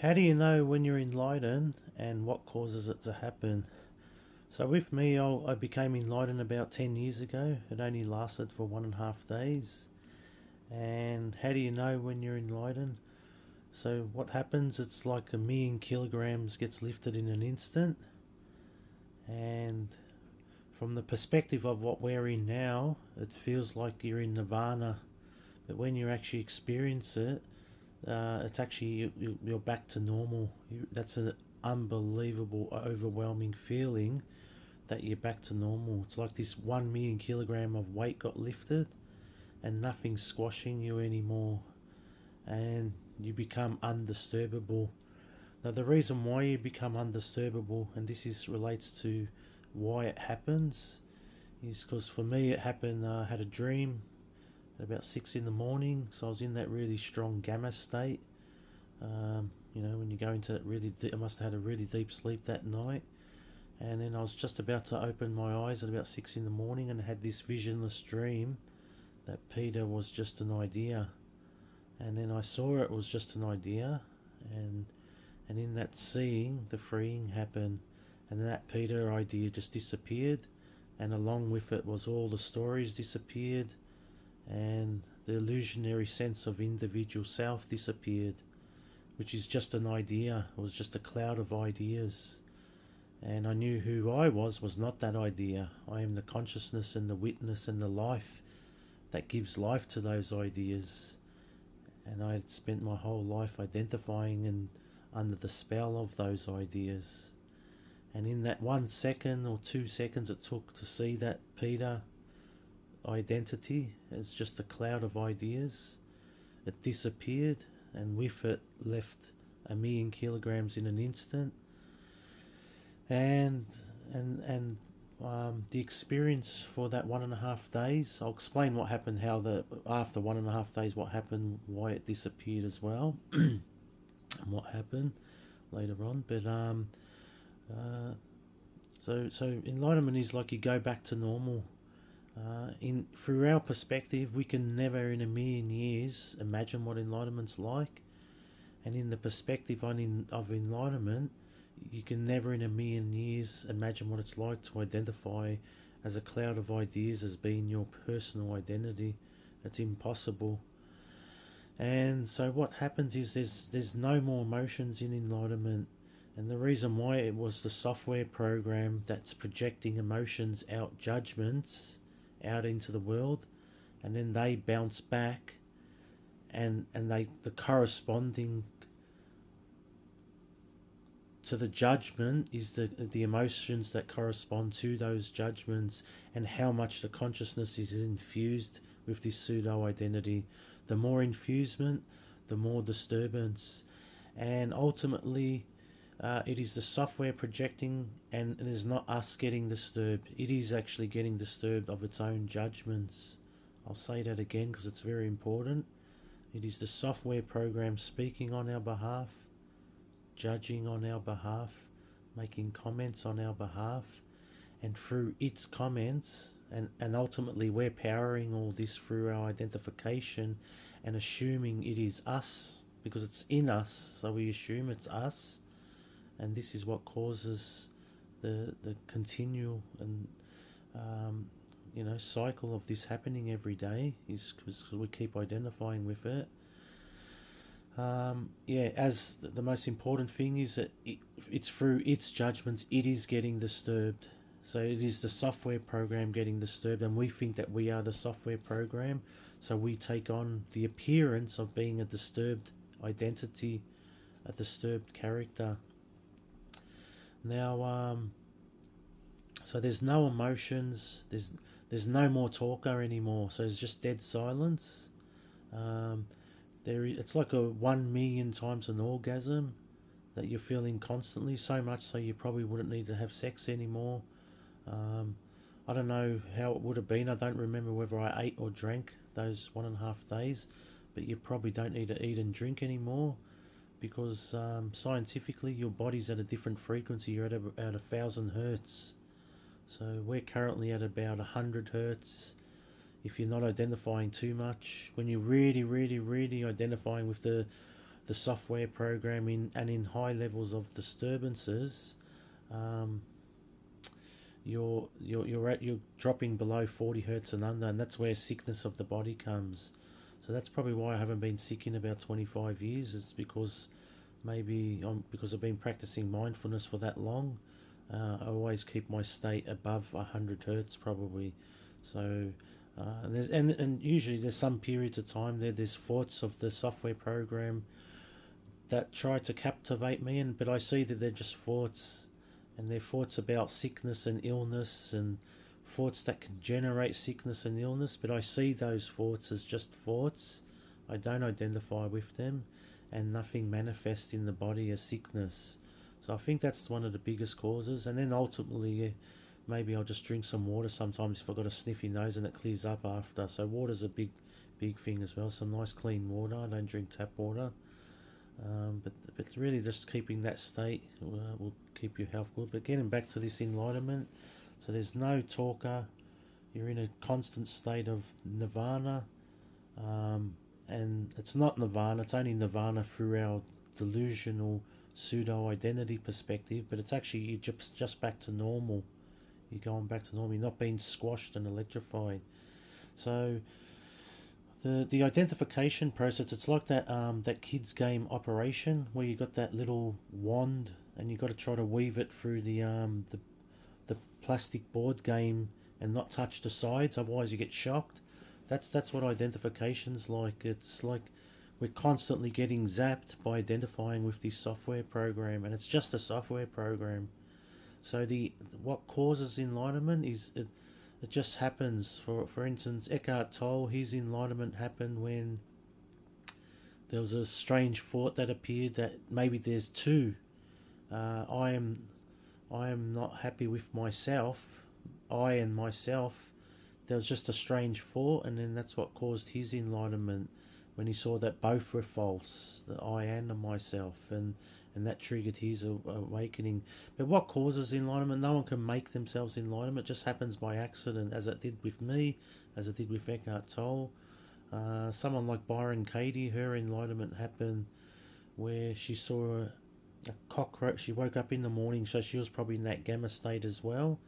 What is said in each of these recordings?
How do you know when you're enlightened and what causes it to happen? So, with me, I became enlightened about 10 years ago. It only lasted for 1.5 days. And how do you know when you're enlightened? So, what happens? It's like 1,000,000 kilograms gets lifted in an instant. And from the perspective of what we're in now, it feels like you're in nirvana. But when you actually experience it, it's actually you're back to normal. That's an unbelievable, overwhelming feeling that you're back to normal. It's like this 1,000,000 kilogram of weight got lifted, and nothing's squashing you anymore, and you become undisturbable. Now, the reason why you become undisturbable, and this is relates to why it happens, is because for me it happened. I had a dream at about 6 in the morning, so I was in that really strong gamma state. When you go into that really deep, I must have had a really deep sleep that night. And then I was just about to open my eyes at about 6 in the morning and had this visionless dream that Peter was just an idea. And then I saw it was just an idea, and in that seeing, the freeing happened, and that Peter idea just disappeared, and along with it was all the stories disappeared, and the illusionary sense of individual self disappeared, which is just an idea. It was just a cloud of ideas. And I knew who I was not that idea. I am the consciousness and the witness and the life that gives life to those ideas. And I had spent my whole life identifying and under the spell of those ideas. And in that 1 second or 2 seconds it took to see that Peter identity as just a cloud of ideas, it disappeared, and with it left 1,000,000 kilograms in an instant. And the experience for that 1.5 days, I'll explain what happened, after 1.5 days what happened, why it disappeared as well, and what happened later on. But so enlightenment is like you go back to normal. Through our perspective, we can never in a million years imagine what enlightenment's like, and in the perspective of enlightenment, you can never in a million years imagine what it's like to identify as a cloud of ideas as being your personal identity. It's impossible. And so what happens is there's no more emotions in enlightenment. And the reason why, it was the software program that's projecting emotions out, judgments out into the world, and then they bounce back, and the corresponding to the judgment is the emotions that correspond to those judgments, and how much the consciousness is infused with this pseudo identity. The more infusement, the more disturbance, and ultimately it is the software projecting, and it is not us getting disturbed. It is actually getting disturbed of its own judgments. I'll say that again because it's very important. It is the software program speaking on our behalf, judging on our behalf, making comments on our behalf, and through its comments, and ultimately we're powering all this through our identification and assuming it is us because it's in us, so we assume it's us, and this is what causes the continual and cycle of this happening every day, is because we keep identifying with it. As the most important thing is that it's through its judgments it is getting disturbed. So it is the software program getting disturbed, and we think that we are the software program, so we take on the appearance of being a disturbed identity, a disturbed character. Now, so there's no emotions, there's no more talker anymore, so it's just dead silence. It's like a 1,000,000 times an orgasm that you're feeling constantly, so much so you probably wouldn't need to have sex anymore. I don't know how it would have been. I don't remember whether I ate or drank those 1.5 days, but you probably don't need to eat and drink anymore, because scientifically your body's at a different frequency. You're at 1,000 hertz. So we're currently at about 100 hertz. If you're not identifying too much, when you're really, really, really identifying with the the software program and in high levels of disturbances, um, you're dropping below 40 hertz and under, and that's where sickness of the body comes. So that's probably why I haven't been sick in about 25 years. It's because because I've been practicing mindfulness for that long. I always keep my state above 100 hertz probably. So and usually there's some periods of time there's thoughts of the software program that try to captivate me, but I see that they're just thoughts, and they're thoughts about sickness and illness, and thoughts that can generate sickness and illness. But I see those thoughts as just thoughts. I don't identify with them, and nothing manifests in the body as sickness. So I think that's one of the biggest causes. And then ultimately, maybe I'll just drink some water sometimes if I've got a sniffy nose, and it clears up after. So water's a big thing as well. Some nice clean water. I don't drink tap water. But really just keeping that state will keep your health good. But getting back to this enlightenment, so there's no talker. You're in a constant state of nirvana, and it's not nirvana. It's only nirvana through our delusional pseudo-identity perspective. But it's actually you're just back to normal. You're going back to normal. You're not being squashed and electrified. So the identification process, it's like that kids game Operation, where you got that little wand and you got to try to weave it through the plastic board game and not touch the sides, otherwise you get shocked. That's what identification's like. It's like we're constantly getting zapped by identifying with this software program, and it's just a software program. So what causes enlightenment is it just happens. For instance, Eckhart Tolle, his enlightenment happened when there was a strange thought that appeared that maybe there's two. I am not happy with myself. I and myself. There was just a strange thought, and then that's what caused his enlightenment, when he saw that both were false, the I and the myself, and that triggered his awakening. But what causes enlightenment? No one can make themselves enlightenment. It just happens by accident, as it did with me, as it did with Eckhart Tolle. Someone like Byron Katie, her enlightenment happened where she saw a cockroach. She woke up in the morning, so she was probably in that gamma state as well,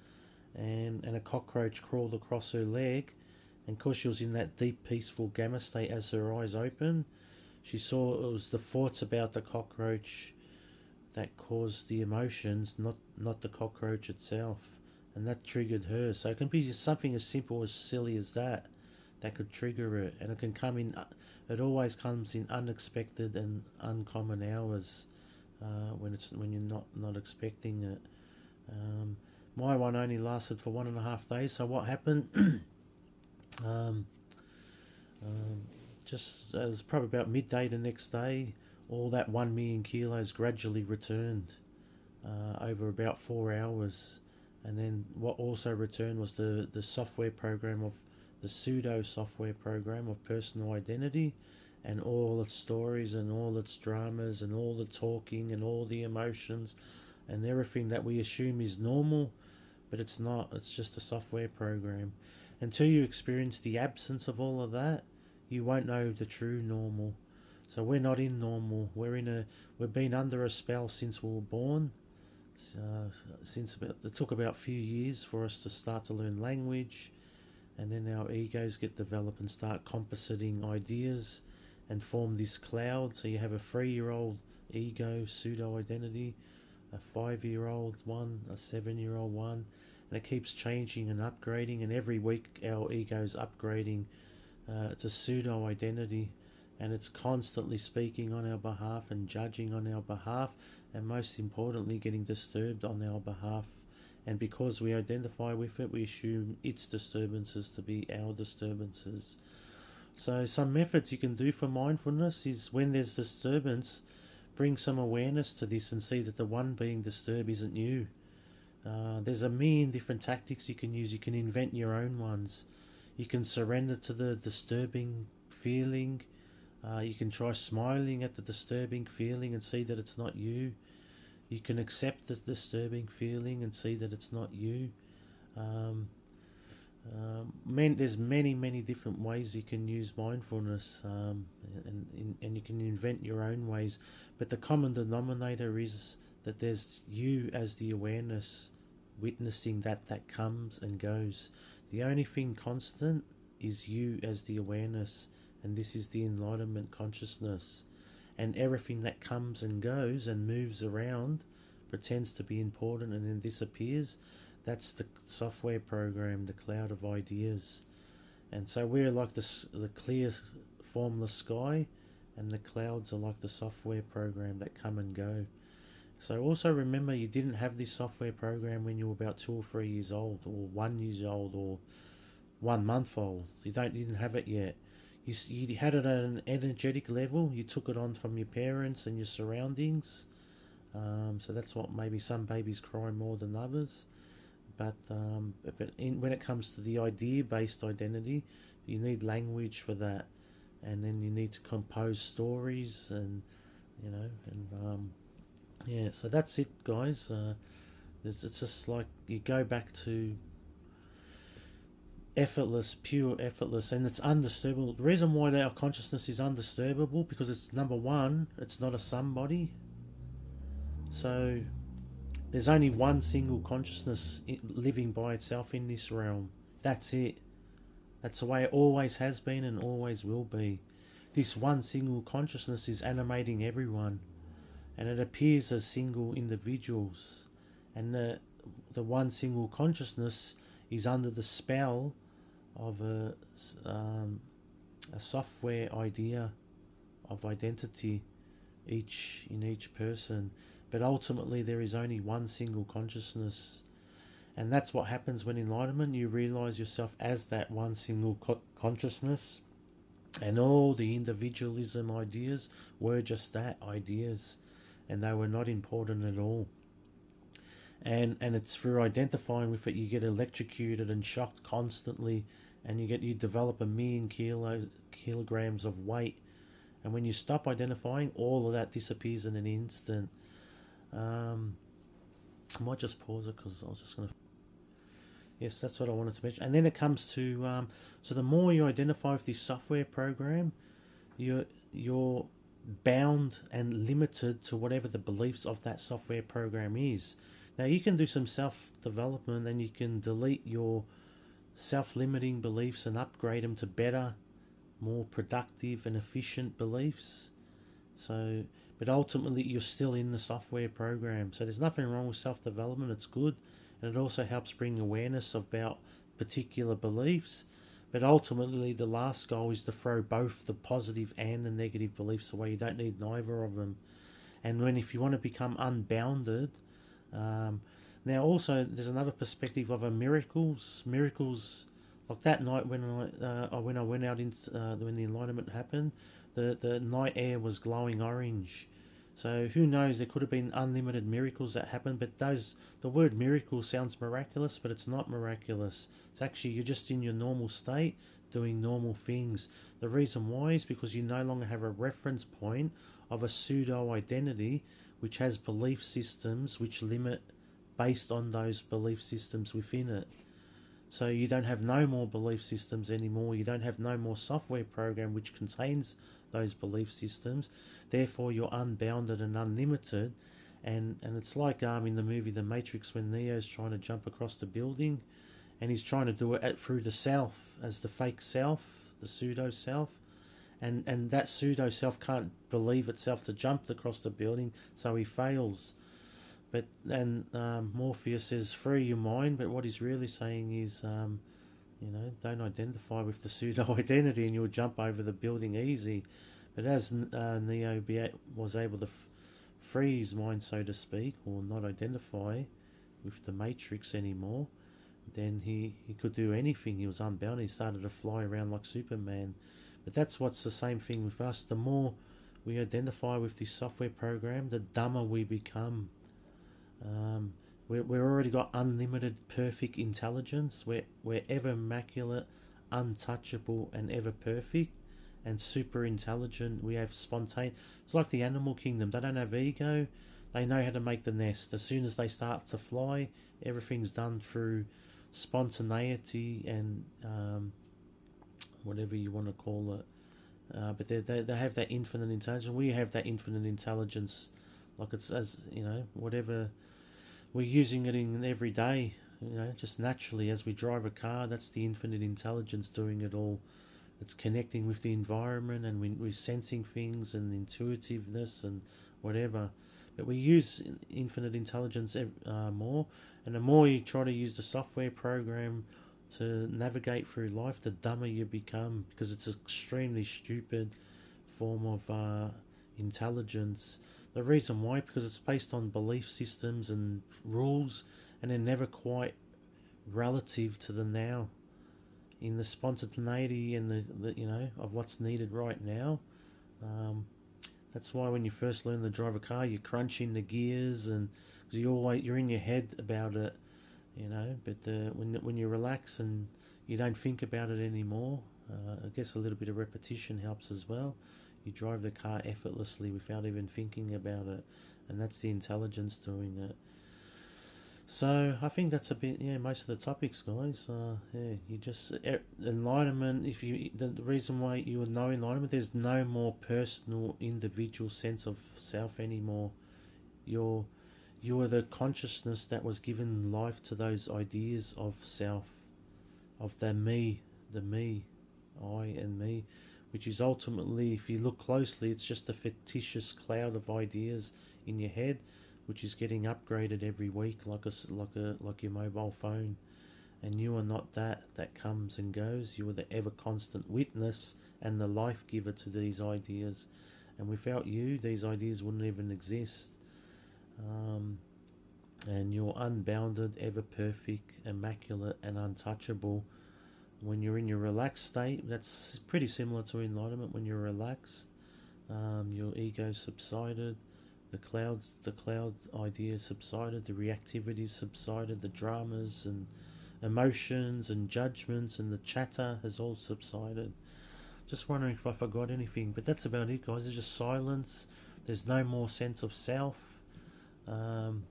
and a cockroach crawled across her leg, and because she was in that deep peaceful gamma state, as her eyes opened, she saw it was the thoughts about the cockroach that caused the emotions, not the cockroach itself, and that triggered her. So it can be just something as simple as silly as that could trigger it, and it can come in. It always comes in unexpected and uncommon hours, when you're not expecting it. My one only lasted for 1.5 days. So what happened? Just it was probably about midday the next day. All that 1 million kilos gradually returned over about 4 hours, and then what also returned was the software program of the pseudo software program of personal identity, and all its stories and all its dramas and all the talking and all the emotions and everything that we assume is normal, but it's not. It's just a software program. Until you experience the absence of all of that, you won't know the true normal. So we're not in normal. We've been under a spell since we were born. It took about a few years for us to start to learn language, and then our egos get developed and start compositing ideas and form this cloud. So you have a 3-year-old ego, pseudo identity, a 5-year-old one, a 7-year-old one, and it keeps changing and upgrading. And every week our ego's upgrading. It's a pseudo identity, and it's constantly speaking on our behalf and judging on our behalf, and most importantly getting disturbed on our behalf. And because we identify with it, we assume its disturbances to be our disturbances. So some methods you can do for mindfulness is, when there's disturbance, bring some awareness to this and see that the one being disturbed isn't you. There's a million different tactics you can use. You can invent your own ones. You can surrender to the disturbing feeling. You can try smiling at the disturbing feeling and see that it's not you. You can accept the disturbing feeling and see that it's not you. There's many different ways you can use mindfulness, and you can invent your own ways. But the common denominator is that there's you as the awareness, witnessing that comes and goes. The only thing constant is you as the awareness, and this is the enlightenment consciousness. And everything that comes and goes and moves around pretends to be important and then disappears. That's the software program, the cloud of ideas. And so we're like the clear, formless sky, and the clouds are like the software program that come and go. So also remember, you didn't have this software program when you were about 2 or 3 years old, or 1 year old, or 1 month old. You didn't have it yet. You had it at an energetic level. You took it on from your parents and your surroundings. So that's what maybe some babies cry more than others. But when it comes to the idea-based identity, you need language for that, and then you need to compose stories, and yeah. So that's it, guys. It's just like you go back to effortless, pure effortless, and it's undisturbable. The reason why our consciousness is undisturbable, because it's, number one, it's not a somebody. So there's only one single consciousness living by itself in this realm. That's it. That's the way it always has been and always will be. This one single consciousness is animating everyone, and it appears as single individuals. And the one single consciousness is under the spell of a software idea of identity in each person. But ultimately there is only one single consciousness. And that's what happens when enlightenment, you realize yourself as that one single consciousness, and all the individualism ideas were just that, ideas, and they were not important at all. And it's through identifying with it you get electrocuted and shocked constantly, and you develop 1,000,000 kilograms of weight. And when you stop identifying, all of that disappears in an instant. I might just pause it because I was just going to... Yes, that's what I wanted to mention. And then it comes to... so the more you identify with this software program, you're bound and limited to whatever the beliefs of that software program is. Now, you can do some self-development, and you can delete your self-limiting beliefs and upgrade them to better, more productive and efficient beliefs. So, but ultimately you're still in the software program. So there's nothing wrong with self-development. It's good, and it also helps bring awareness about particular beliefs. But ultimately the last goal is to throw both the positive and the negative beliefs away. You don't need neither of them. And if you want to become unbounded, now also there's another perspective of miracles like that night when I went out into when the enlightenment happened. The night air was glowing orange. So who knows, there could have been unlimited miracles that happened, but the word miracle sounds miraculous, but it's not miraculous. It's actually, you're just in your normal state doing normal things. The reason why is because you no longer have a reference point of a pseudo identity which has belief systems which limit based on those belief systems within it. So you don't have no more belief systems anymore. You don't have no more software program which contains those belief systems. Therefore, you're unbounded and unlimited. And it's like in the movie The Matrix, when Neo's trying to jump across the building, and he's trying to do it through the self, as the fake self, the pseudo self. And that pseudo self can't believe itself to jump across the building, so he fails. But then Morpheus says, free your mind, but what he's really saying is, don't identify with the pseudo identity and you'll jump over the building easy. But as Neo was able to free his mind, so to speak, or not identify with the Matrix anymore, then he could do anything. He was unbound. He started to fly around like Superman. But that's what's the same thing with us. The more we identify with this software program, the dumber we become. We've already got unlimited perfect intelligence. We're ever immaculate, untouchable, and ever perfect, and super intelligent. We have spontaneous. It's like the animal kingdom. They don't have ego. They know how to make the nest. As soon as they start to fly, everything's done through spontaneity and whatever you want to call it. But they have that infinite intelligence. We have that infinite intelligence, like it's as whatever we're using it in every day. Just naturally as we drive a car, that's the infinite intelligence doing it all. It's connecting with the environment, and we're sensing things and intuitiveness and whatever. But we use infinite intelligence more, and the more you try to use the software program to navigate through life, the dumber you become, because it's an extremely stupid form of intelligence. The reason why, because it's based on belief systems and rules, and they're never quite relative to the now, in the spontaneity and the of what's needed right now. Um, that's why when you first learn to drive a car, you crunch in the gears, and because you're in your head about it, But when you relax and you don't think about it anymore, I guess a little bit of repetition helps as well. You drive the car effortlessly without even thinking about it, and that's the intelligence doing it. So I think that's a bit, most of the topics, guys. You just enlightenment. If you the reason why you would know enlightenment, there's no more personal, individual sense of self anymore. You're you are the consciousness that was given life to those ideas of self, of the me, I and me, which is ultimately, if you look closely, it's just a fictitious cloud of ideas in your head, which is getting upgraded every week, like your mobile phone. And you are not that comes and goes. You are the ever constant witness and the life giver to these ideas. And without you, these ideas wouldn't even exist. And you're unbounded, ever perfect, immaculate, and untouchable. When you're in your relaxed state, that's pretty similar to enlightenment. When you're relaxed, your ego subsided, the cloud ideas subsided, the reactivity subsided, the dramas and emotions and judgments and the chatter has all subsided. Just wondering if I forgot anything, but that's about it, guys. It's just silence. There's no more sense of self, and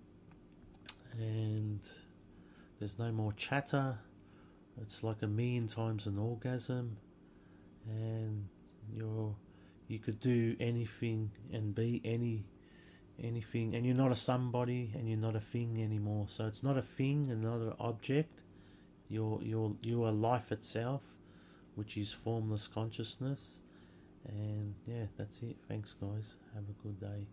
there's no more chatter. It's like a million times an orgasm, and you could do anything and be anything, and you're not a somebody, and you're not a thing anymore. So it's not a thing and not an object. You are life itself, which is formless consciousness. And yeah, that's it. Thanks, guys. Have a good day.